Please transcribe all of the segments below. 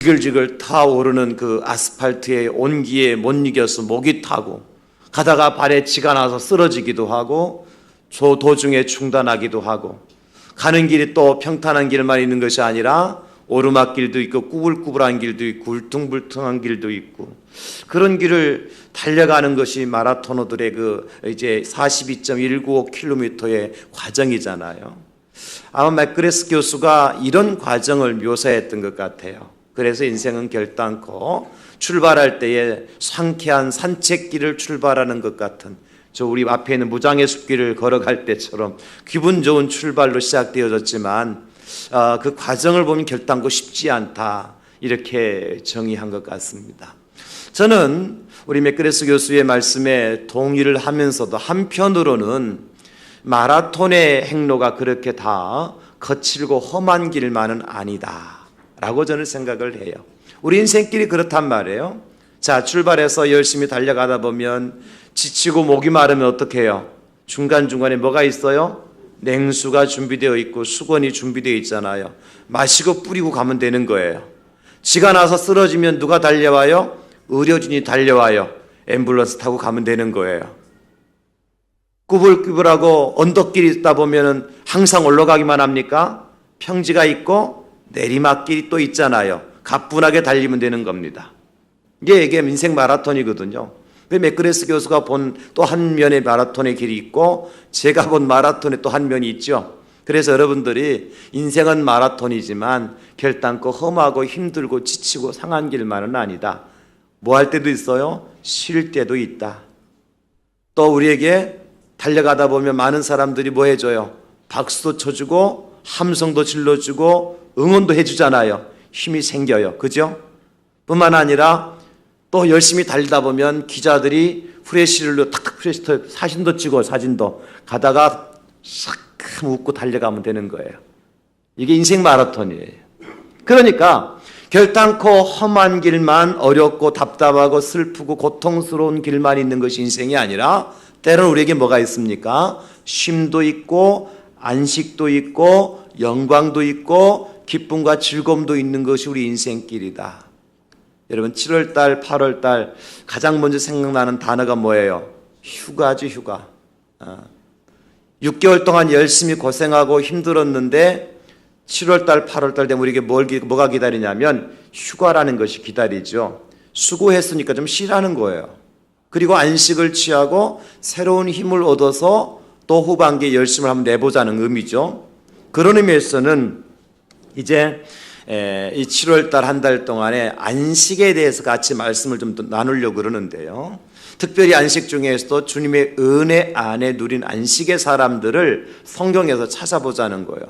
지글지글 타오르는 그 아스팔트의 온기에 못 이겨서 목이 타고 가다가 발에 지가 나서 쓰러지기도 하고 도중에 중단하기도 하고 가는 길이 또 평탄한 길만 있는 것이 아니라 오르막길도 있고 꾸불꾸불한 길도 있고 울퉁불퉁한 길도 있고 그런 길을 달려가는 것이 마라토너들의 그 이제 42.195km의 과정이잖아요. 아마 맥그레스 교수가 이런 과정을 묘사했던 것 같아요. 그래서 인생은 결단코 출발할 때에 상쾌한 산책길을 출발하는 것 같은 저 우리 앞에 있는 무장의 숲길을 걸어갈 때처럼 기분 좋은 출발로 시작되어졌지만 그 과정을 보면 결단코 쉽지 않다 이렇게 정의한 것 같습니다. 저는 우리 맥그레스 교수의 말씀에 동의를 하면서도 한편으로는 마라톤의 행로가 그렇게 다 거칠고 험한 길만은 아니다 라고 저는 생각을 해요. 우리 인생길이 그렇단 말이에요. 자, 출발해서 열심히 달려가다 보면 지치고 목이 마르면 어떻게 해요? 중간중간에 뭐가 있어요? 냉수가 준비되어 있고 수건이 준비되어 있잖아요. 마시고 뿌리고 가면 되는 거예요. 지가 나서 쓰러지면 누가 달려와요? 의료진이 달려와요. 앰뷸런스 타고 가면 되는 거예요. 꾸불꾸불하고 언덕길이 있다 보면 항상 올라가기만 합니까? 평지가 있고 내리막길이 또 있잖아요. 가뿐하게 달리면 되는 겁니다. 이게 인생 마라톤이거든요. 맥그레스 교수가 본 또 한 면의 마라톤의 길이 있고 제가 본 마라톤의 또 한 면이 있죠. 그래서 여러분들이 인생은 마라톤이지만 결단코 험하고 힘들고 지치고 상한 길만은 아니다. 뭐 할 때도 있어요? 쉴 때도 있다. 또 우리에게 달려가다 보면 많은 사람들이 뭐 해줘요? 박수도 쳐주고 함성도 질러주고 응원도 해주잖아요. 힘이 생겨요. 그죠? 뿐만 아니라 또 열심히 달리다 보면 기자들이 프레시를 탁탁 프레시터 사진도 찍어 사진도 가다가 싹 웃고 달려가면 되는 거예요. 이게 인생 마라톤이에요. 그러니까 결단코 험한 길만 어렵고 답답하고 슬프고 고통스러운 길만 있는 것이 인생이 아니라 때로는 우리에게 뭐가 있습니까? 쉼도 있고 안식도 있고 영광도 있고 기쁨과 즐거움도 있는 것이 우리 인생길이다. 여러분 7월달 8월달 가장 먼저 생각나는 단어가 뭐예요? 휴가죠. 휴가. 6개월 동안 열심히 고생하고 힘들었는데 7월달 8월달 되면 우리에게 뭐가 기다리냐면 휴가라는 것이 기다리죠. 수고했으니까 좀 쉬라는 거예요. 그리고 안식을 취하고 새로운 힘을 얻어서 또 후반기에 열심을 한번 내보자는 의미죠. 그런 의미에서는 이제 이 7월달 한 달 동안에 안식에 대해서 같이 말씀을 좀 나누려고 그러는데요. 특별히 안식 중에서도 주님의 은혜 안에 누린 안식의 사람들을 성경에서 찾아보자는 거예요.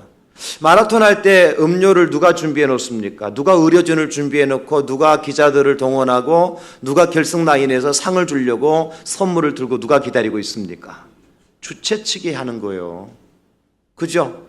마라톤 할 때 음료를 누가 준비해 놓습니까? 누가 의료진을 준비해 놓고 누가 기자들을 동원하고 누가 결승 라인에서 상을 주려고 선물을 들고 누가 기다리고 있습니까? 주최 측이 하는 거예요. 그죠?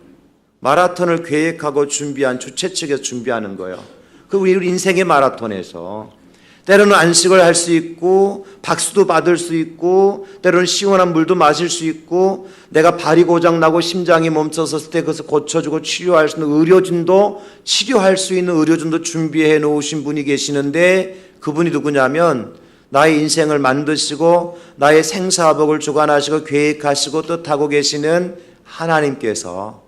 마라톤을 계획하고 준비한 주최 측에서 준비하는 거예요. 그 우리 인생의 마라톤에서 때로는 안식을 할 수 있고 박수도 받을 수 있고 때로는 시원한 물도 마실 수 있고 내가 발이 고장나고 심장이 멈춰섰을 때 그것을 고쳐주고 치료할 수 있는 의료진도 치료할 수 있는 의료진도 준비해 놓으신 분이 계시는데 그분이 누구냐면 나의 인생을 만드시고 나의 생사복을 주관하시고 계획하시고 뜻하고 계시는 하나님께서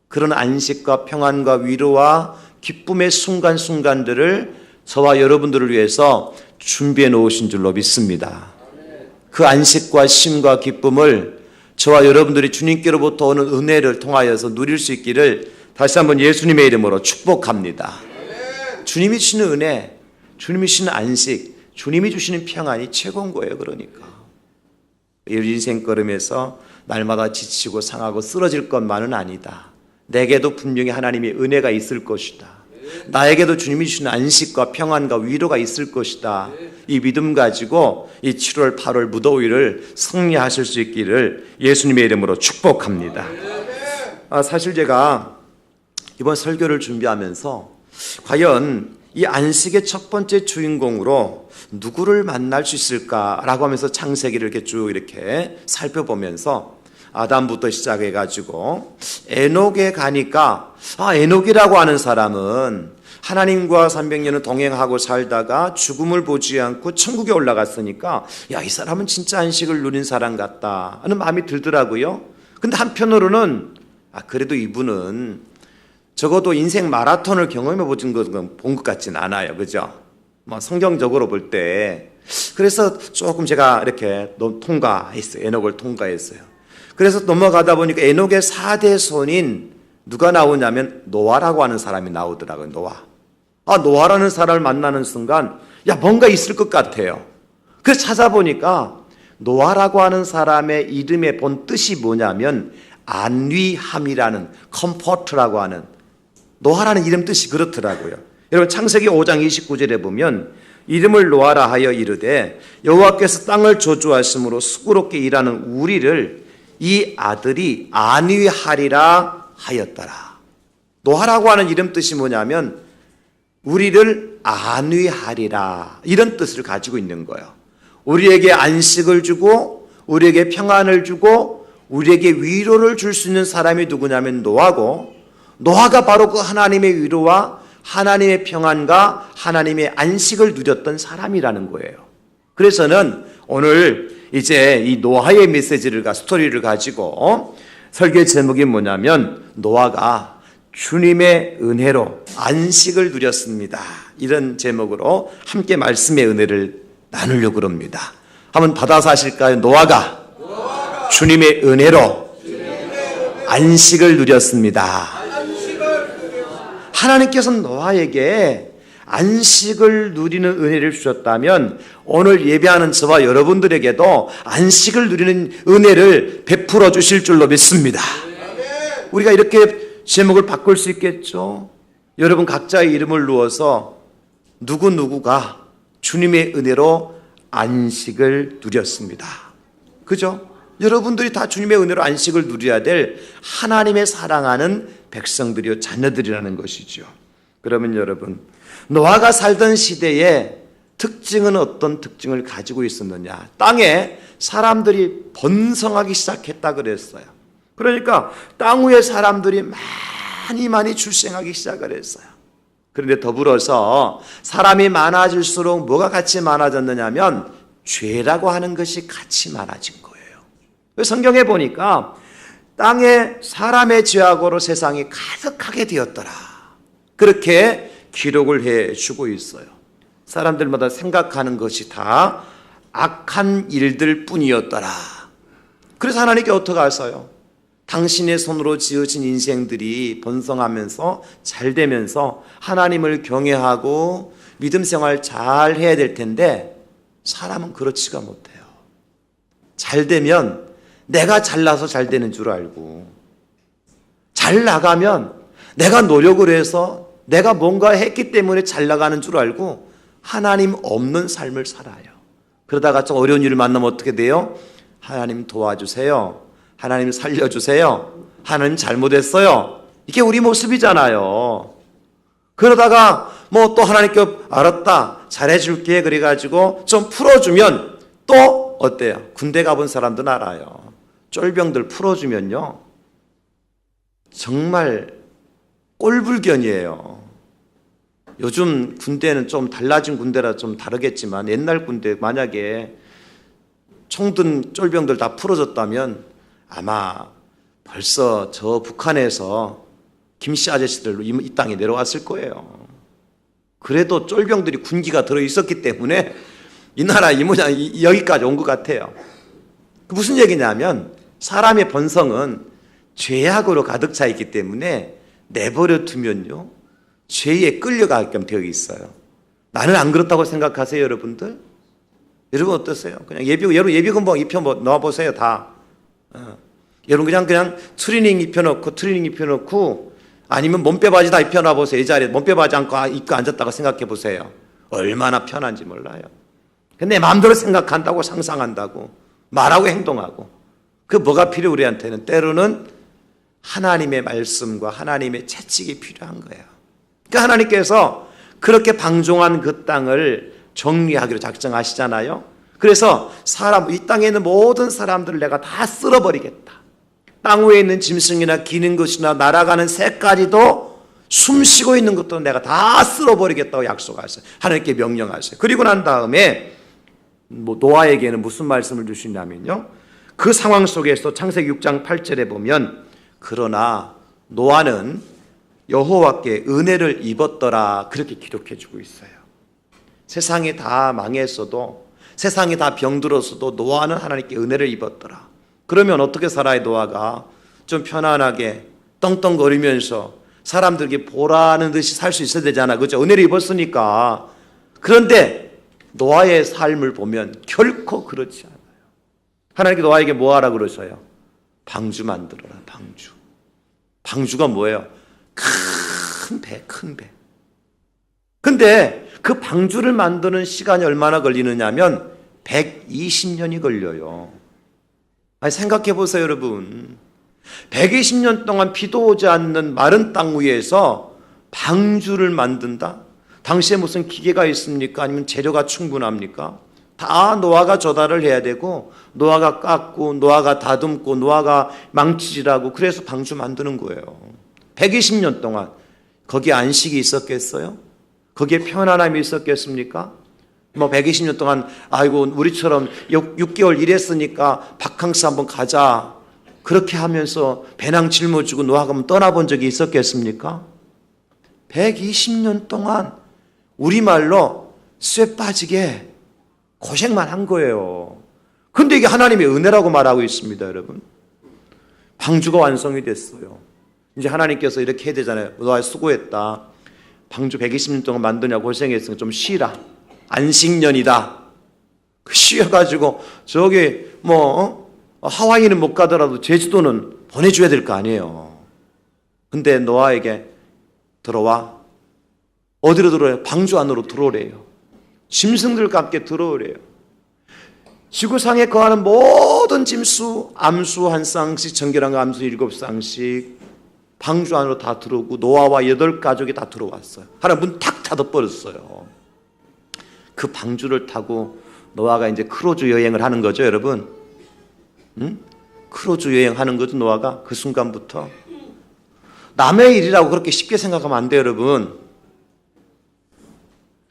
그런 안식과 평안과 위로와 기쁨의 순간순간들을 저와 여러분들을 위해서 준비해 놓으신 줄로 믿습니다. 그 안식과 쉼과 기쁨을 저와 여러분들이 주님께로부터 오는 은혜를 통하여서 누릴 수 있기를 다시 한번 예수님의 이름으로 축복합니다. 주님이 주시는 은혜, 주님이 주시는 안식, 주님이 주시는 평안이 최고인 거예요. 그러니까 이 인생 걸음에서 날마다 지치고 상하고 쓰러질 것만은 아니다. 내게도 분명히 하나님의 은혜가 있을 것이다. 나에게도 주님이 주시는 안식과 평안과 위로가 있을 것이다. 이 믿음 가지고 이 7월 8월 무더위를 승리하실 수 있기를 예수님의 이름으로 축복합니다. 사실 제가 이번 설교를 준비하면서 과연 이 안식의 첫 번째 주인공으로 누구를 만날 수 있을까라고 하면서 창세기를 이렇게 쭉 이렇게 살펴보면서 아담부터 시작해가지고 에녹에 가니까 에녹이라고 하는 사람은 하나님과 300년을 동행하고 살다가 죽음을 보지 않고 천국에 올라갔으니까 야, 이 사람은 진짜 안식을 누린 사람 같다 하는 마음이 들더라고요. 근데 한편으로는 그래도 이분은 적어도 인생 마라톤을 경험해 본 것 같진 않아요. 그죠? 뭐 성경적으로 볼 때. 그래서 조금 제가 이렇게 통과했어요. 에녹을 통과했어요. 그래서 넘어가다 보니까 에녹의 4대 손인 누가 나오냐면 노아라고 하는 사람이 나오더라고요. 노아라는 사람을 만나는 순간 뭔가 있을 것 같아요. 그래서 찾아보니까 노아라고 하는 사람의 이름의 본 뜻이 뭐냐면 안위함이라는, 컴포트라고 하는, 노아라는 이름 뜻이 그렇더라고요. 여러분 창세기 5장 29절에 보면 이름을 노아라 하여 이르되 여호와께서 땅을 저주하심으로 수고롭게 일하는 우리를 이 아들이 안위하리라 하였더라. 노아라고 하는 이름 뜻이 뭐냐면 우리를 안위하리라, 이런 뜻을 가지고 있는 거예요. 우리에게 안식을 주고 우리에게 평안을 주고 우리에게 위로를 줄 수 있는 사람이 누구냐면 노아고, 노아가 바로 그 하나님의 위로와 하나님의 평안과 하나님의 안식을 누렸던 사람이라는 거예요. 그래서는 오늘 이제 이 노아의 스토리를 가지고 설교 제목이 뭐냐면 노아가 주님의 은혜로 안식을 누렸습니다. 이런 제목으로 함께 말씀의 은혜를 나누려고 합니다. 한번 받아서 하실까요? 노아가 주님의 은혜로 안식을 누렸습니다. 하나님께서는 노아에게 안식을 누리는 은혜를 주셨다면 오늘 예배하는 저와 여러분들에게도 안식을 누리는 은혜를 베풀어 주실 줄로 믿습니다. 우리가 이렇게 제목을 바꿀 수 있겠죠? 여러분 각자의 이름을 누워서 누구누구가 주님의 은혜로 안식을 누렸습니다. 그죠? 여러분들이 다 주님의 은혜로 안식을 누려야 될 하나님의 사랑하는 백성들이요, 자녀들이라는 것이죠. 그러면 여러분, 노아가 살던 시대에 특징은 어떤 특징을 가지고 있었느냐? 땅에 사람들이 번성하기 시작했다 그랬어요. 그러니까 땅 위에 사람들이 많이 출생하기 시작을 했어요. 그런데 더불어서 사람이 많아질수록 뭐가 같이 많아졌느냐면 죄라고 하는 것이 같이 많아진 거예요. 성경에 보니까 땅에 사람의 죄악으로 세상이 가득하게 되었더라, 그렇게 기록을 해주고 있어요. 사람들마다 생각하는 것이 다 악한 일들 뿐이었더라. 그래서 하나님께 어떻게 하세요? 당신의 손으로 지어진 인생들이 번성하면서 잘 되면서 하나님을 경외하고 믿음 생활 잘 해야 될 텐데 사람은 그렇지가 못해요. 잘 되면 내가 잘나서 잘 되는 줄 알고, 잘 나가면 내가 노력을 해서 내가 뭔가 했기 때문에 잘 나가는 줄 알고 하나님 없는 삶을 살아요. 그러다가 좀 어려운 일을 만나면 어떻게 돼요? 하나님 도와주세요. 하나님 살려주세요. 하나님 잘못했어요. 이게 우리 모습이잖아요. 그러다가 뭐 또 하나님께 알았다, 잘해줄게 그래가지고 좀 풀어주면 또 어때요? 군대 가본 사람들은 알아요. 쫄병들 풀어주면요 정말 꼴불견이에요. 요즘 군대는 좀 달라진 군대라 좀 다르겠지만 옛날 군대 만약에 총든 쫄병들 다 풀어졌다면 아마 벌써 저 북한에서 김씨 아저씨들 이 땅에 내려왔을 거예요. 그래도 쫄병들이 군기가 들어있었기 때문에 이 나라 이 모양 여기까지 온 것 같아요. 무슨 얘기냐면 사람의 본성은 죄악으로 가득 차 있기 때문에 내버려 두면요 죄에 끌려가게끔 되어 있어요. 나는 안 그렇다고 생각하세요, 여러분들? 여러분 어떠세요? 그냥 예비군 입혀 넣어보세요, 다. 여러분 그냥 트레이닝 입혀놓고 아니면 몸빼바지 다 입혀놔보세요. 이 자리에 몸빼바지 입고 앉았다가 생각해 보세요. 얼마나 편한지 몰라요. 근데 마음대로 생각한다고, 상상한다고, 말하고 행동하고, 그 뭐가 필요? 우리한테는 때로는 하나님의 말씀과 하나님의 채찍이 필요한 거예요. 그러니까 하나님께서 그렇게 방종한 그 땅을 정리하기로 작정하시잖아요. 그래서 이 땅에 있는 모든 사람들을 내가 다 쓸어버리겠다. 땅 위에 있는 짐승이나 기는 것이나 날아가는 새까지도 숨 쉬고 있는 것도 내가 다 쓸어버리겠다고 약속하셨어요. 하나님께 명령하셨어요. 그리고 난 다음에 노아에게는 무슨 말씀을 주시냐면요, 그 상황 속에서 창세기 6장 8절에 보면 그러나 노아는 여호와께 은혜를 입었더라 그렇게 기록해 주고 있어요. 세상이 다 망했어도, 세상이 다 병들었어도 노아는 하나님께 은혜를 입었더라. 그러면 어떻게 살아야 노아가 좀 편안하게 떵떵거리면서 사람들에게 보라는 듯이 살 수 있어야 되잖아, 그죠? 은혜를 입었으니까. 그런데 노아의 삶을 보면 결코 그렇지 않아요. 하나님께 노아에게 뭐 하라 그러셔요? 방주 만들어라, 방주. 방주가 뭐예요? 큰 배, 큰 배. 근데 그 방주를 만드는 시간이 얼마나 걸리느냐면 120년이 걸려요. 아니, 생각해 보세요, 여러분. 120년 동안 비도 오지 않는 마른 땅 위에서 방주를 만든다? 당시에 무슨 기계가 있습니까? 아니면 재료가 충분합니까? 다 노아가 조달을 해야 되고, 노아가 깎고, 노아가 다듬고, 노아가 망치질하고, 그래서 방주 만드는 거예요. 120년 동안. 거기에 안식이 있었겠어요? 거기에 편안함이 있었겠습니까? 뭐 120년 동안 아이고 우리처럼 6개월 일했으니까 바캉스 한번 가자, 그렇게 하면서 배낭 짊어지고 노아가 떠나본 적이 있었겠습니까? 120년 동안 우리말로 쇠 빠지게 고생만 한 거예요. 근데 이게 하나님의 은혜라고 말하고 있습니다, 여러분. 방주가 완성이 됐어요. 이제 하나님께서 이렇게 해야 되잖아요. 노아 수고했다. 방주 120년 동안 만드냐고 고생했으니까 좀 쉬라. 안식년이다. 쉬어가지고 저기 하와이는 못 가더라도 제주도는 보내줘야 될 거 아니에요. 근데 노아에게 들어와. 어디로 들어와요? 방주 안으로 들어오래요. 짐승들과 함께 들어오래요. 지구상에 거하는 모든 짐수, 암수 한 쌍씩, 정결한 암수 7쌍씩 방주 안으로 다 들어오고 노아와 8가족이 다 들어왔어요. 하나 문 탁 닫아버렸어요. 그 방주를 타고 노아가 이제 크루즈 여행을 하는 거죠, 여러분. 크루즈 여행하는 거죠, 노아가. 그 순간부터. 남의 일이라고 그렇게 쉽게 생각하면 안 돼요, 여러분.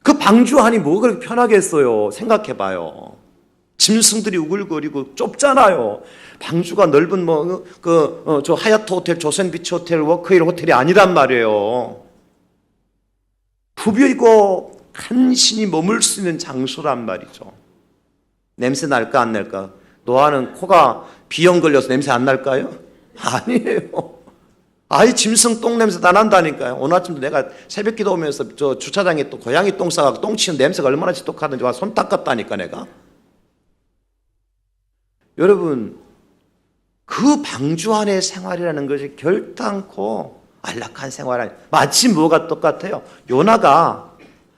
그 방주 안이 뭐가 그렇게 편하겠어요. 생각해봐요. 짐승들이 우글거리고 좁잖아요. 방주가 넓은 저 하얏트 호텔, 조선비치 호텔, 워크힐 호텔이 아니란 말이에요. 부비고 간신히 머물 수 있는 장소란 말이죠. 냄새 날까 안 날까? 노아는 코가 비염 걸려서 냄새 안 날까요? 아니에요. 아이, 짐승 똥 냄새 다 난다니까요. 오늘 아침도 내가 새벽 기도 오면서 저 주차장에 또 고양이 똥 싸가고 똥 치는 냄새가 얼마나 지독하던지 와 손 닦았다니까 내가. 여러분, 그 방주 안의 생활이라는 것이 결단코 안락한 생활 아니에요. 마치 뭐가 똑같아요? 요나가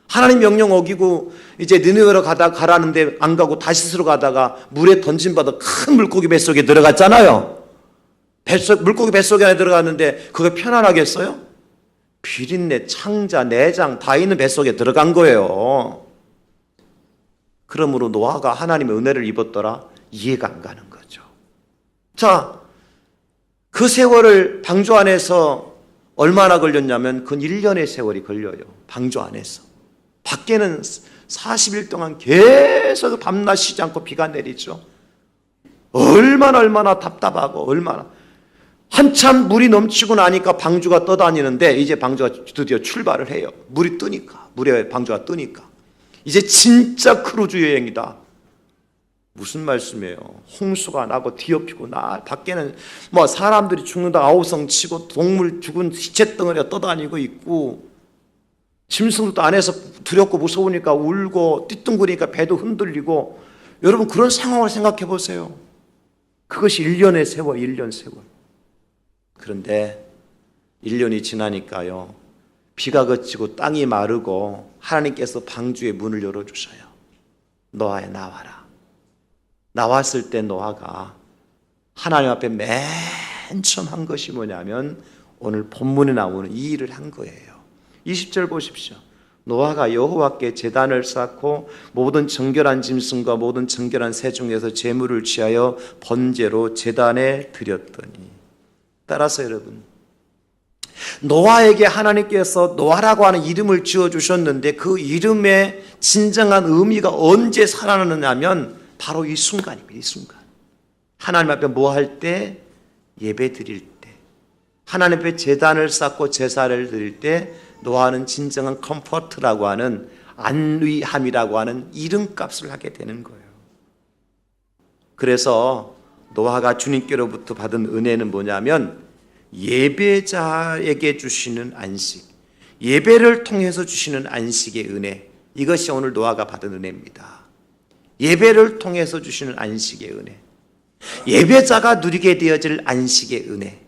하나님 명령 어기고 이제 니느웨로 가라는데 안 가고 다시스로 가다가 물에 던진받아 큰 물고기 뱃속에 들어갔잖아요. 물고기 뱃속에 안에 들어갔는데 그게 편안하겠어요? 비린내, 창자, 내장 다 있는 뱃속에 들어간 거예요. 그러므로 노아가 하나님의 은혜를 입었더라? 이해가 안 가는 거죠. 자, 그 세월을 방주 안에서 얼마나 걸렸냐면 그 1년의 세월이 걸려요. 방주 안에서. 밖에는 40일 동안 계속 밤낮 쉬지 않고 비가 내리죠. 얼마나 답답하고 얼마나. 한참 물이 넘치고 나니까 방주가 떠다니는데 이제 방주가 드디어 출발을 해요. 물이 뜨니까. 물에 방주가 뜨니까. 이제 진짜 크루즈 여행이다. 무슨 말씀이에요? 홍수가 나고 뒤엎이고 밖에는 사람들이 죽는다 아우성 치고 동물 죽은 시체 덩어리가 떠다니고 있고 짐승도 안에서 두렵고 무서우니까 울고 띠뚱거리니까 배도 흔들리고. 여러분, 그런 상황을 생각해 보세요. 그것이 1년의 세월, 1년 세월. 그런데 1년이 지나니까요, 비가 그치고 땅이 마르고 하나님께서 방주의 문을 열어주셔요. 노아야, 나와라. 나왔을 때 노아가 하나님 앞에 맨 처음 한 것이 뭐냐면 오늘 본문에 나오는 이 일을 한 거예요. 20절 보십시오. 노아가 여호와께 제단을 쌓고 모든 정결한 짐승과 모든 정결한 새 중에서 제물을 취하여 번제로 제단에 드렸더니. 따라서 여러분, 노아에게 하나님께서 노아라고 하는 이름을 지어주셨는데 그 이름의 진정한 의미가 언제 살아나느냐면 바로 이 순간입니다. 이 순간. 하나님 앞에 뭐 할 때? 예배 드릴 때. 하나님 앞에 제단을 쌓고 제사를 드릴 때 노아는 진정한 컴포트라고 하는 안위함이라고 하는 이름값을 하게 되는 거예요. 그래서 노아가 주님께로부터 받은 은혜는 뭐냐면 예배자에게 주시는 안식, 예배를 통해서 주시는 안식의 은혜, 이것이 오늘 노아가 받은 은혜입니다. 예배를 통해서 주시는 안식의 은혜, 예배자가 누리게 되어질 안식의 은혜,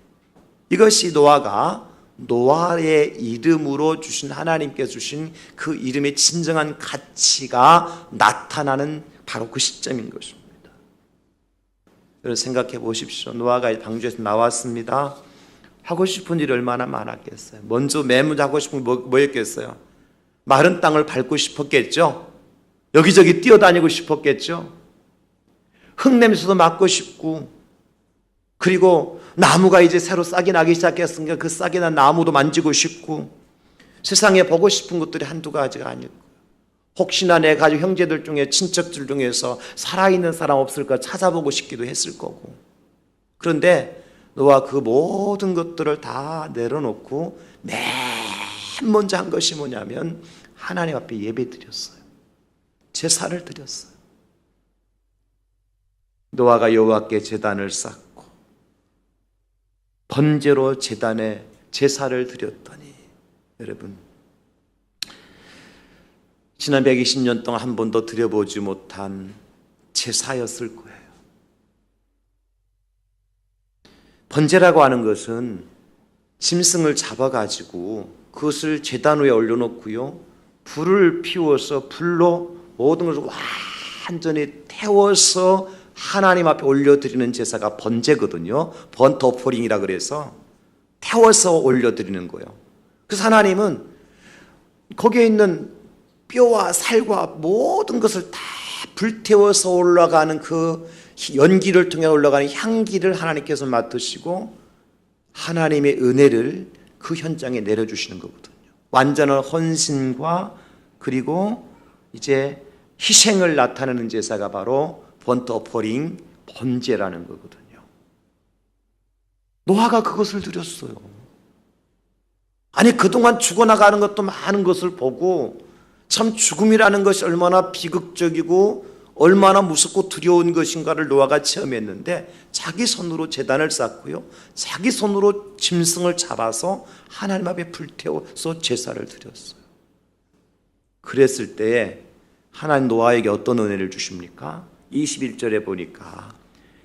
이것이 노아가 노아의 이름으로 주신 하나님께서 주신 그 이름의 진정한 가치가 나타나는 바로 그 시점인 것입니다. 여러분 생각해 보십시오. 노아가 방주에서 나왔습니다. 하고 싶은 일이 얼마나 많았겠어요. 먼저 맨 먼저 하고 싶은 게 뭐였겠어요? 마른 땅을 밟고 싶었겠죠. 여기저기 뛰어다니고 싶었겠죠. 흙냄새도 맡고 싶고, 그리고 나무가 이제 새로 싹이 나기 시작했으니까 그 싹이 난 나무도 만지고 싶고, 세상에 보고 싶은 것들이 한두 가지가 아니고, 혹시나 내 가족 형제들 중에 친척들 중에서 살아있는 사람 없을까 찾아보고 싶기도 했을 거고. 그런데 노아 그 모든 것들을 다 내려놓고 맨 먼저 한 것이 뭐냐면 하나님 앞에 예배 드렸어요. 제사를 드렸어요. 노아가 여호와께 제단을 쌓고 번제로 제단에 제사를 드렸더니, 여러분 지난 120년 동안 한 번도 드려보지 못한 제사였을 거예요. 번제라고 하는 것은 짐승을 잡아가지고 그것을 제단 위에 올려놓고요, 불을 피워서 불로 모든 것을 완전히 태워서 하나님 앞에 올려드리는 제사가 번제거든요. 번트 오퍼링이라 그래서 태워서 올려드리는 거예요. 그래서 하나님은 거기에 있는 뼈와 살과 모든 것을 다 불태워서 올라가는 그 연기를 통해 올라가는 향기를 하나님께서 맡으시고 하나님의 은혜를 그 현장에 내려주시는 거거든요. 완전한 헌신과 그리고 이제 희생을 나타내는 제사가 바로 번트 오퍼링, 번제라는 거거든요. 노아가 그것을 드렸어요. 아니 그동안 죽어나가는 것도 많은 것을 보고 참 죽음이라는 것이 얼마나 비극적이고 얼마나 무섭고 두려운 것인가를 노아가 체험했는데 자기 손으로 제단을 쌓고요, 자기 손으로 짐승을 잡아서 하나님 앞에 불태워서 제사를 드렸어요. 그랬을 때에 하나님 노아에게 어떤 은혜를 주십니까? 21절에 보니까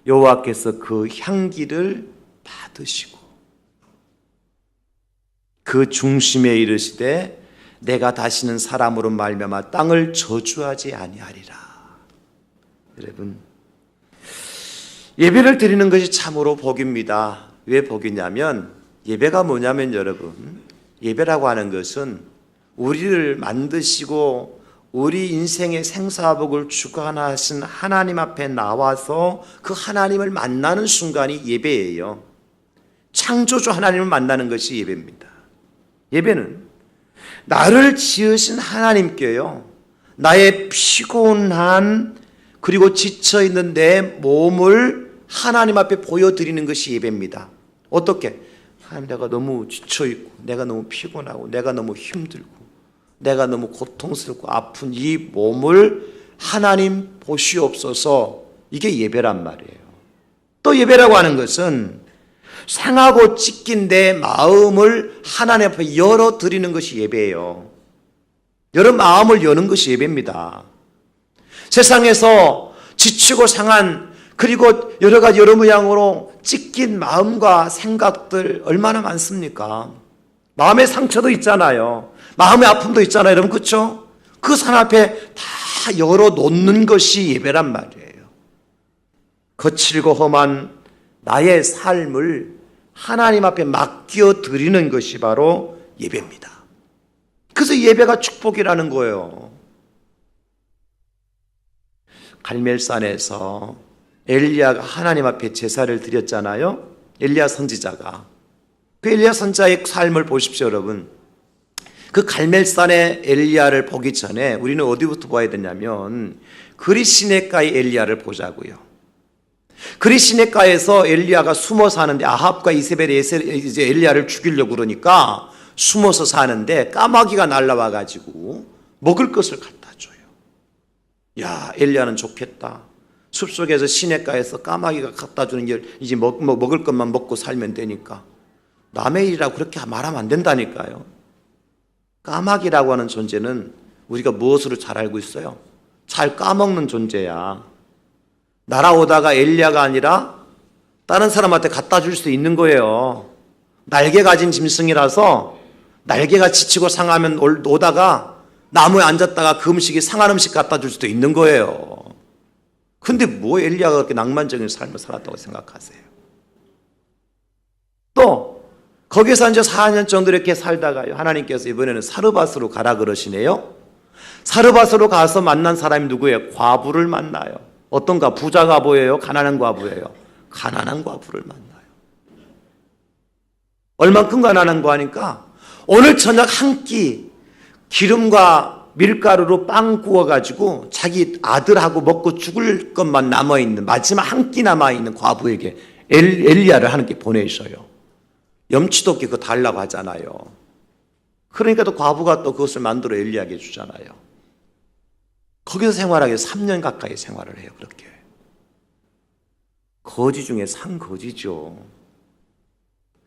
여호와께서 그 향기를 받으시고 그 중심에 이르시되 내가 다시는 사람으로 말미암아 땅을 저주하지 아니하리라. 여러분, 예배를 드리는 것이 참으로 복입니다. 왜 복이냐면, 예배가 뭐냐면 여러분, 예배라고 하는 것은 우리를 만드시고 우리 인생의 생사복을 주관하신 하나님 앞에 나와서 그 하나님을 만나는 순간이 예배예요. 창조주 하나님을 만나는 것이 예배입니다. 예배는 나를 지으신 하나님께요, 나의 피곤한 그리고 지쳐있는 내 몸을 하나님 앞에 보여드리는 것이 예배입니다. 어떻게? 하나님, 내가 너무 지쳐있고 내가 너무 피곤하고 내가 너무 힘들고 내가 너무 고통스럽고 아픈 이 몸을 하나님 보시옵소서. 이게 예배란 말이에요. 또 예배라고 하는 것은 상하고 찢긴 내 마음을 하나님 앞에 열어드리는 것이 예배예요. 여러 마음을 여는 것이 예배입니다. 세상에서 지치고 상한 그리고 여러 가지 여러 모양으로 찢긴 마음과 생각들 얼마나 많습니까? 마음의 상처도 있잖아요. 마음의 아픔도 있잖아요. 여러분, 그렇죠? 그 산 앞에 다 열어놓는 것이 예배란 말이에요. 거칠고 험한 나의 삶을 하나님 앞에 맡겨드리는 것이 바로 예배입니다. 그래서 예배가 축복이라는 거예요. 갈멜산에서 엘리야가 하나님 앞에 제사를 드렸잖아요. 엘리야 선지자가. 그 엘리야 선지자의 삶을 보십시오, 여러분. 그 갈멜산의 엘리야를 보기 전에 우리는 어디부터 봐야 되냐면 그리시네가의 엘리야를 보자고요. 그리시네가에서 엘리야가 숨어 사는데 아합과 이세벨이 이제 엘리야를 죽이려고 그러니까 숨어서 사는데 까마귀가 날라와 가지고 먹을 것을 갖다 줘요. 야, 엘리야는 좋겠다. 숲속에서 시냇가에서 까마귀가 갖다 주는 게 이제 먹을 것만 먹고 살면 되니까. 남의 일이라고 그렇게 말하면 안 된다니까요. 까마귀라고 하는 존재는 우리가 무엇으로 잘 알고 있어요? 잘 까먹는 존재야. 날아오다가 엘리야가 아니라 다른 사람한테 갖다 줄 수 있는 거예요. 날개 가진 짐승이라서 날개가 지치고 상하면 오다가 나무에 앉았다가 그 음식이 상한 음식 갖다 줄 수도 있는 거예요. 근데 뭐 엘리야가 그렇게 낭만적인 삶을 살았다고 생각하세요? 또 거기서 이제 4년 정도 이렇게 살다가요, 하나님께서 이번에는 사르밧으로 가라 그러시네요. 사르밧으로 가서 만난 사람이 누구예요? 과부를 만나요. 어떤 가 부자 과부예요? 가난한 과부예요? 가난한 과부를 만나요. 얼만큼 가난한 거하니까 오늘 저녁 한 끼 기름과 밀가루로 빵 구워가지고 자기 아들하고 먹고 죽을 것만 남아있는 마지막 한 끼 남아있는 과부에게 엘리야를 하나님께 보내셔요. 염치도 없게 그거 달라고 하잖아요. 그러니까 또 과부가 또 그것을 만들어 엘리야에게 주잖아요. 거기서 생활하기 3년 가까이 생활을 해요. 그렇게 거지 중에 상거지죠.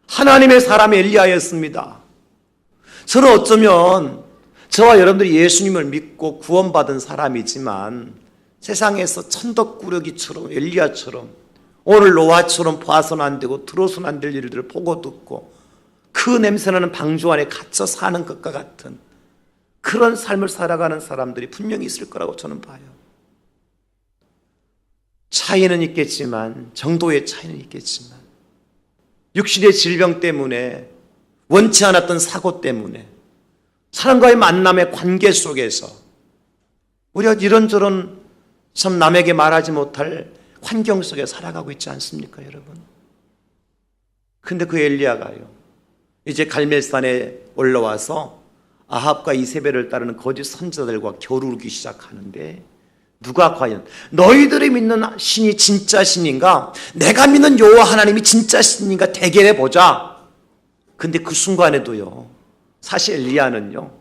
하나님의 사람 엘리야였습니다. 저는 어쩌면 저와 여러분들이 예수님을 믿고 구원받은 사람이지만 세상에서 천덕꾸러기처럼 엘리야처럼 오늘 노아처럼 봐서는 안 되고 들어서는 안 될 일들을 보고 듣고 그 냄새나는 방주 안에 갇혀 사는 것과 같은 그런 삶을 살아가는 사람들이 분명히 있을 거라고 저는 봐요. 차이는 있겠지만, 정도의 차이는 있겠지만, 육신의 질병 때문에, 원치 않았던 사고 때문에, 사람과의 만남의 관계 속에서 우리가 이런저런 참 남에게 말하지 못할 환경 속에 살아가고 있지 않습니까, 여러분? 근데 그 엘리야가요, 이제 갈멜산에 올라와서 아합과 이세벨을 따르는 거짓 선지자들과 겨루기 시작하는데, 누가 과연 너희들이 믿는 신이 진짜 신인가, 내가 믿는 여호와 하나님이 진짜 신인가 대결해 보자. 근데 그 순간에도요, 사실 엘리야는요,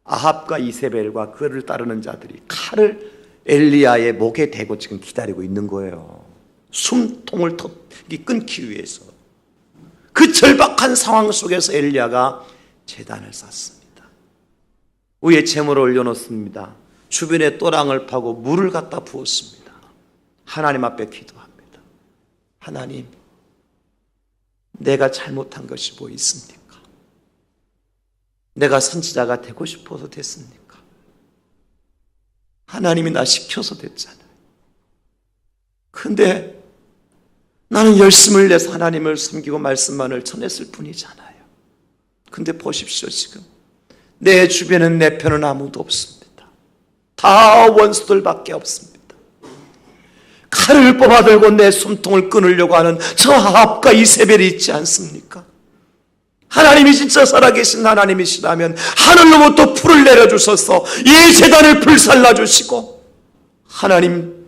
아합과 이세벨과 그를 따르는 자들이 칼을 엘리야의 목에 대고 지금 기다리고 있는 거예요. 숨통을 끊기 위해서. 그 절박한 상황 속에서 엘리야가 제단을 쌓습니다. 위에 제물을 올려놓습니다. 주변에 또랑을 파고 물을 갖다 부었습니다. 하나님 앞에 기도합니다. 하나님, 내가 잘못한 것이 뭐 있습니까? 내가 선지자가 되고 싶어서 됐습니까? 하나님이 나 시켜서 됐잖아요. 근데 나는 열심을 내서 하나님을 섬기고 말씀만을 전했을 뿐이잖아요. 근데 보십시오, 지금 내 주변은 내 편은 아무도 없습니다. 다 원수들밖에 없습니다. 칼을 뽑아들고 내 숨통을 끊으려고 하는 저 아합과 이세벨이 있지 않습니까? 하나님이 진짜 살아계신 하나님이시라면 하늘로부터 불을 내려주셔서 이 제단을 불살라주시고, 하나님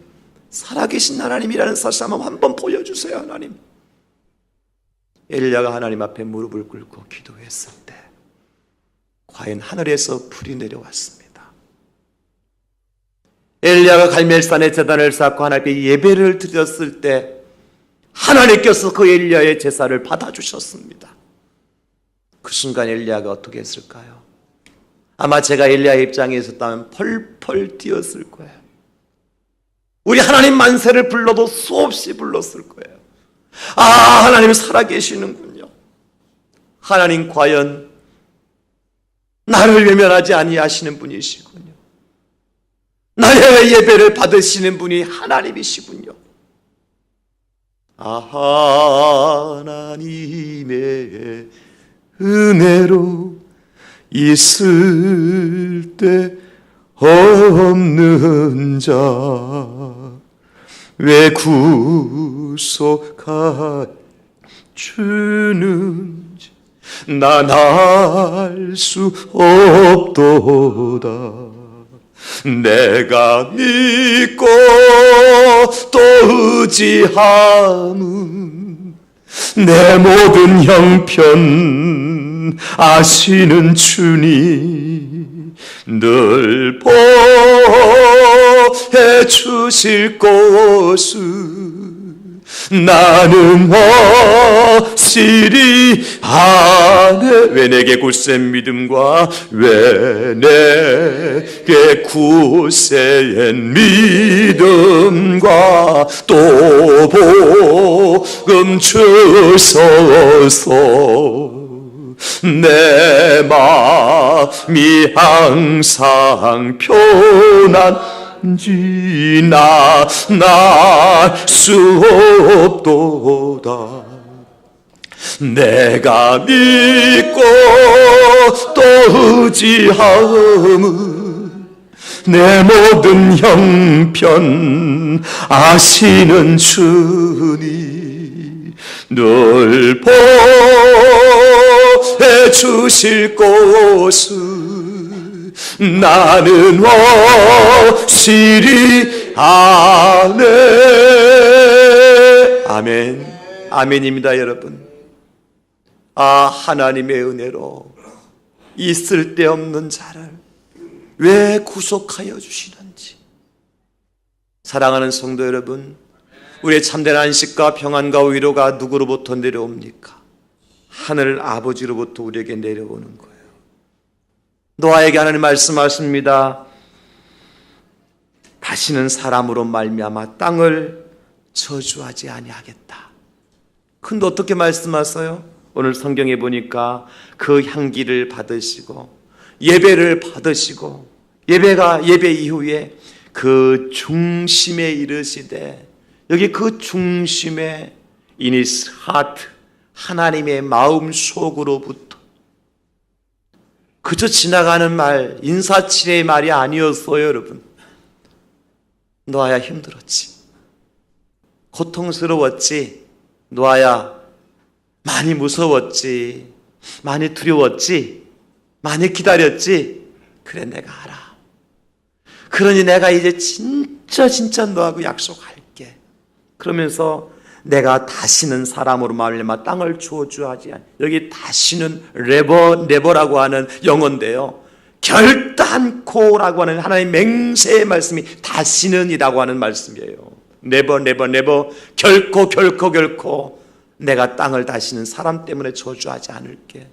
살아계신 하나님이라는 사실 한번 보여주세요. 하나님. 엘리야가 하나님 앞에 무릎을 꿇고 기도했을 때 과연 하늘에서 불이 내려왔습니다. 엘리야가 갈멜산에 제단을 쌓고 하나님께 예배를 드렸을 때 하나님께서 그 엘리야의 제사를 받아주셨습니다. 그 순간 엘리야가 어떻게 했을까요? 아마 제가 엘리야의 입장에 있었다면 펄펄 뛰었을 거예요. 우리 하나님 만세를 불러도 수없이 불렀을 거예요. 아, 하나님 살아계시는군요. 하나님 과연 나를 외면하지 아니하시는 분이시군요. 나의 예배를 받으시는 분이 하나님이시군요. 아, 하나님의 은혜로 있을 때 없는 자 왜 구속하 주는 난 알 수 없도다. 내가 믿고 또 의지함은 내 모든 형편 아시는 주님 늘 보해 주실 것을 나는 확실히 아네. 왜 내게 굳센 믿음과 왜 내게 굳센 믿음과 또 복음 주소서. 내 마음이 항상 편한지 나 날 수 없도다. 내가 믿고 또 의지함은 내 모든 형편 아시는 주님 늘 보해 주실 것을 나는 확실히 아네. 아멘. 아멘입니다, 여러분. 하나님의 은혜로 이 쓸데없는 자를 왜 구속하여 주시는지. 사랑하는 성도 여러분, 우리의 참된 안식과 평안과 위로가 누구로부터 내려옵니까? 하늘 아버지로부터 우리에게 내려오는 거예요. 노아에게 하나님 말씀하십니다. 다시는 사람으로 말미암아 땅을 저주하지 아니하겠다. 근데 어떻게 말씀하세요? 오늘 성경에 보니까 그 향기를 받으시고 예배를 받으시고 예배 이후에 그 중심에 이르시되, 여기 그 중심에 in his heart, 하나님의 마음 속으로부터, 그저 지나가는 말, 인사치레의 말이 아니었어요. 여러분, 노아야 힘들었지, 고통스러웠지, 노아야 많이 무서웠지, 많이 두려웠지, 많이 기다렸지. 그래, 내가 알아. 그러니 내가 이제 진짜 너하고 약속할게. 그러면서 내가 다시는 사람으로 말미암아 땅을 저주하지 않. 여기 다시는 네버라고 하는 영어인데요, 결단코라고 하는 하나님의 맹세의 말씀이 다시는이라고 하는 말씀이에요. 네버 결코 내가 땅을 다시는 사람 때문에 저주하지 않을게.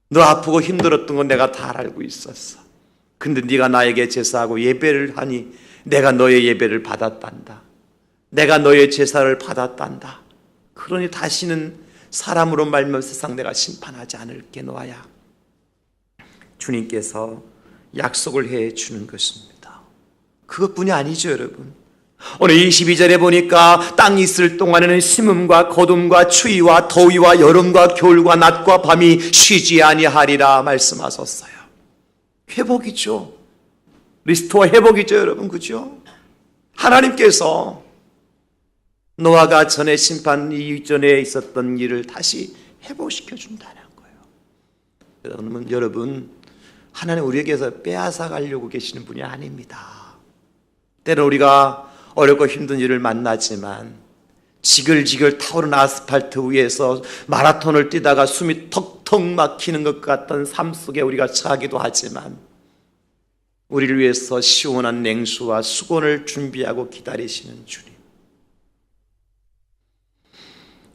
너 아프고 힘들었던 건 내가 다 알고 있었어. 근데 네가 나에게 제사하고 예배를 하니 내가 너의 예배를 받았단다. 내가 너의 제사를 받았단다. 그러니 다시는 사람으로 말미암아 세상 내가 심판하지 않을게. 노아야, 주님께서 약속을 해 주는 것입니다. 그것뿐이 아니죠, 여러분. 오늘 22절에 보니까 땅이 있을 동안에는 심음과 거둠과 추위와 더위와 여름과 겨울과 낮과 밤이 쉬지 아니하리라 말씀하셨어요. 회복이죠. 리스토어, 회복이죠, 여러분. 그죠? 하나님께서 노아가 전에 심판 이전에 있었던 일을 다시 회복시켜 준다는 거예요. 여러분, 하나님 우리에게서 빼앗아 가려고 계시는 분이 아닙니다. 때로 우리가 어렵고 힘든 일을 만나지만 지글지글 타오른 아스팔트 위에서 마라톤을 뛰다가 숨이 턱턱 막히는 것 같던 삶 속에 우리가 처하기도 하지만 우리를 위해서 시원한 냉수와 수건을 준비하고 기다리시는 주님.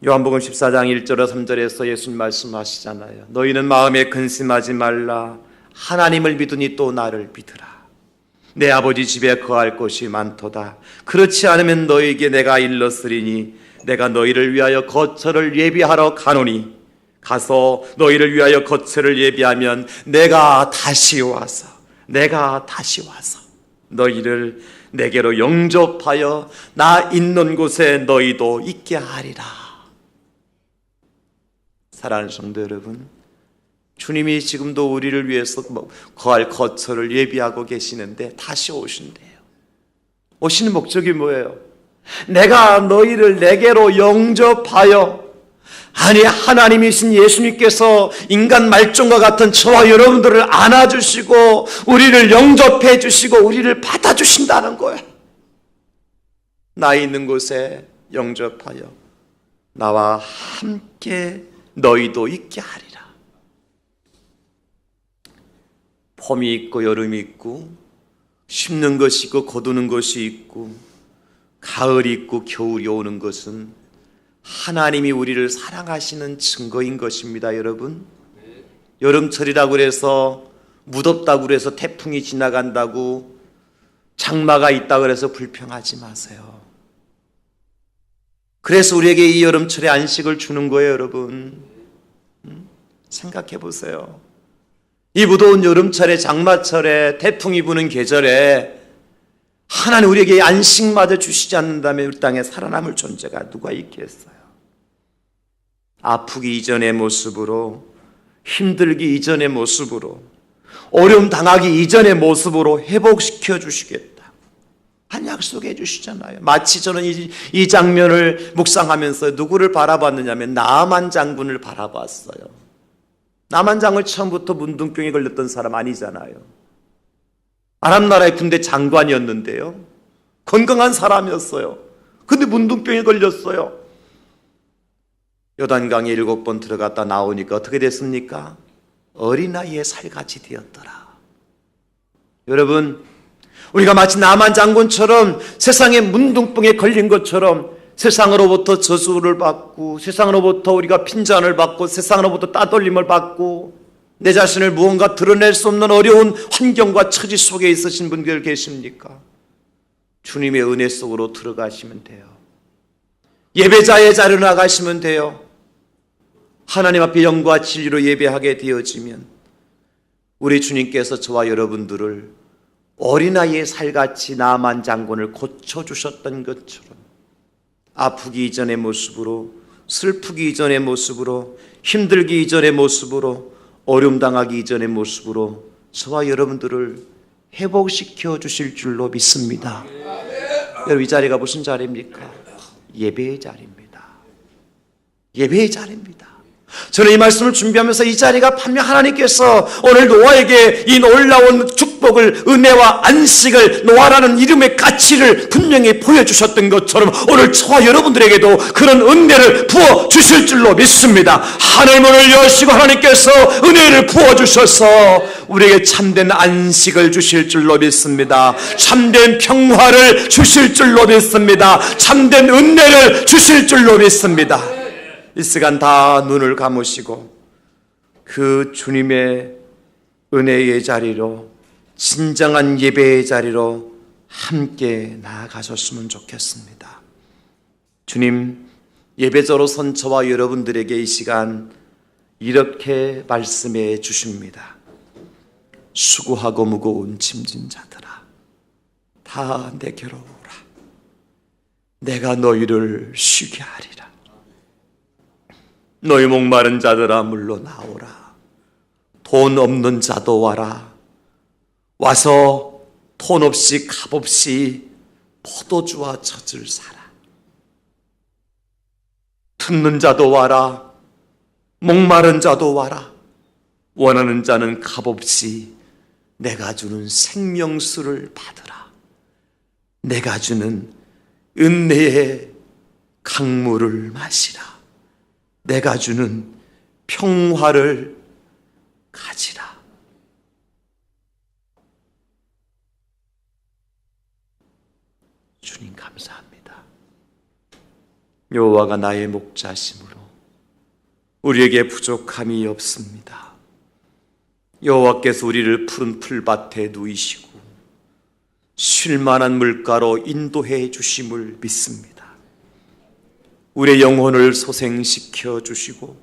요한복음 14장 1절과 3절에서 예수님 말씀하시잖아요. 너희는 마음에 근심하지 말라. 하나님을 믿으니 또 나를 믿으라. 내 아버지 집에 거할 곳이 많도다. 그렇지 않으면 너희에게 내가 일렀으리니 내가 너희를 위하여 거처를 예비하러 가노니 가서 너희를 위하여 거처를 예비하면 내가 다시 와서 너희를 내게로 영접하여 나 있는 곳에 너희도 있게 하리라. 사랑하는 성도 여러분, 주님이 지금도 우리를 위해서 거할 거처를 예비하고 계시는데 다시 오신대요. 오시는 목적이 뭐예요? 내가 너희를 내게로 영접하여 아니, 하나님이신 예수님께서 인간 말종과 같은 저와 여러분들을 안아주시고 우리를 영접해 주시고 우리를 받아주신다는 거야. 나 있는 곳에 영접하여 나와 함께 너희도 있게 하리라. 봄이 있고 여름이 있고 심는 것이 있고 거두는 것이 있고 가을이 있고 겨울이 오는 것은 하나님이 우리를 사랑하시는 증거인 것입니다. 여러분, 여름철이라고 해서 무덥다고 해서 태풍이 지나간다고 장마가 있다고 해서 불평하지 마세요. 그래서 우리에게 이 여름철에 안식을 주는 거예요. 여러분, 생각해 보세요. 이 무더운 여름철에, 장마철에, 태풍이 부는 계절에 하나님 우리에게 안식마저 주시지 않는다면 이 땅에 살아남을 존재가 누가 있겠어요? 아프기 이전의 모습으로, 힘들기 이전의 모습으로, 어려움 당하기 이전의 모습으로 회복시켜 주시겠다 한 약속해 주시잖아요. 마치 저는 이 장면을 묵상하면서 누구를 바라봤느냐면 나만 장군을 바라봤어요. 나만 장군 처음부터 문둥병에 걸렸던 사람 아니잖아요. 아랍 나라의 군대 장관이었는데요, 건강한 사람이었어요. 근데 문둥병에 걸렸어요. 요단강에 7번 들어갔다 나오니까 어떻게 됐습니까? 어린아이의 살같이 되었더라. 여러분, 우리가 마치 나만 장군처럼 세상에 문둥병에 걸린 것처럼 세상으로부터 저주를 받고 세상으로부터 우리가 핀잔을 받고 세상으로부터 따돌림을 받고 내 자신을 무언가 드러낼 수 없는 어려운 환경과 처지 속에 있으신 분들 계십니까? 주님의 은혜 속으로 들어가시면 돼요. 예배자의 자리로 나가시면 돼요. 하나님 앞에 영과 진리로 예배하게 되어지면 우리 주님께서 저와 여러분들을 어린아이의 살같이 나만 장군을 고쳐주셨던 것처럼 아프기 이전의 모습으로, 슬프기 이전의 모습으로, 힘들기 이전의 모습으로, 어려움 당하기 이전의 모습으로 저와 여러분들을 회복시켜 주실 줄로 믿습니다. 여러분, 이 자리가 무슨 자리입니까? 예배의 자리입니다. 예배의 자리입니다. 저는 이 말씀을 준비하면서 이 자리가 분명 하나님께서 오늘 노아에게 이 놀라운 축복을, 은혜와 안식을, 노아라는 이름의 가치를 분명히 보여주셨던 것처럼 오늘 저와 여러분들에게도 그런 은혜를 부어주실 줄로 믿습니다. 하늘문을 여시고 하나님께서 은혜를 부어주셔서 우리에게 참된 안식을 주실 줄로 믿습니다. 참된 평화를 주실 줄로 믿습니다. 참된 은혜를 주실 줄로 믿습니다. 이 시간 다 눈을 감으시고 그 주님의 은혜의 자리로, 진정한 예배의 자리로 함께 나아가셨으면 좋겠습니다. 주님, 예배자로 선 저와 여러분들에게 이 시간 이렇게 말씀해 주십니다. 수고하고 무거운 짐진 자들아, 다 내게로 오라. 내가 너희를 쉬게 하리라. 너희 목마른 자들아 물러나오라. 돈 없는 자도 와라. 와서 돈 없이 값 없이 포도주와 젖을 사라. 듣는 자도 와라. 목마른 자도 와라. 원하는 자는 값 없이 내가 주는 생명수를 받으라. 내가 주는 은혜의 강물을 마시라. 내가 주는 평화를 가지라. 주님 감사합니다. 여호와가 나의 목자심으로 우리에게 부족함이 없습니다. 여호와께서 우리를 푸른 풀밭에 누이시고 쉴만한 물가로 인도해 주심을 믿습니다. 우리의 영혼을 소생시켜 주시고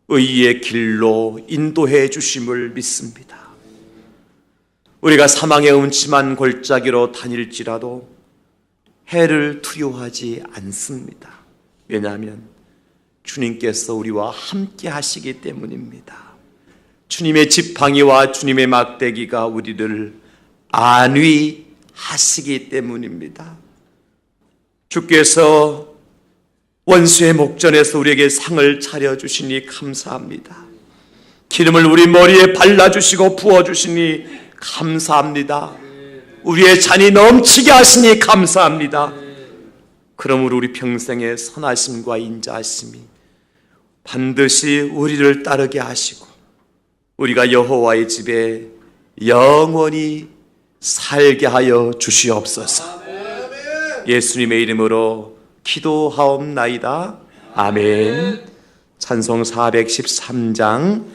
의의 길로 인도해 주심을 믿습니다. 우리가 사망의 음침한 골짜기로 다닐지라도 해를 두려워하지 않습니다. 왜냐하면 주님께서 우리와 함께 하시기 때문입니다. 주님의 지팡이와 주님의 막대기가 우리를 안위하시기 때문입니다. 주께서 원수의 목전에서 우리에게 상을 차려주시니 감사합니다. 기름을 우리 머리에 발라주시고 부어주시니 감사합니다. 우리의 잔이 넘치게 하시니 감사합니다. 그러므로 우리 평생의 선하심과 인자하심이 반드시 우리를 따르게 하시고 우리가 여호와의 집에 영원히 살게 하여 주시옵소서. 예수님의 이름으로 기도하옵나이다. 아멘. 찬송 413장